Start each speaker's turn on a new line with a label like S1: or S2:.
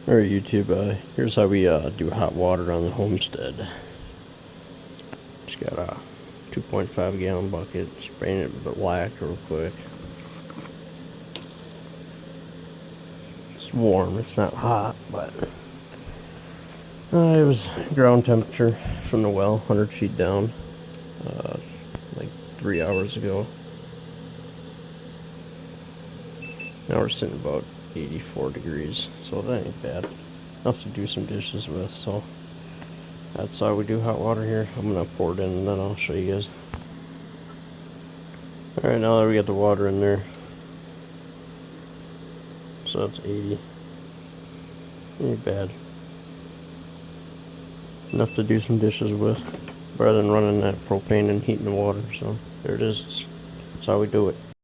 S1: Alright YouTube, here's how we do hot water on the homestead. Just got a 2.5 gallon bucket, spraying it black real quick. It's warm, it's not hot, but it was ground temperature from the well, 100 feet down, like 3 hours ago. Now we're sitting about 84 degrees, so that ain't bad. Enough to do some dishes with, so that's how we do hot water here. I'm gonna pour it in and then I'll show you guys. Alright, now that we got the water in there, so that's 80. Ain't bad. Enough to do some dishes with, rather than running that propane and heating the water. So there it is. That's how we do it.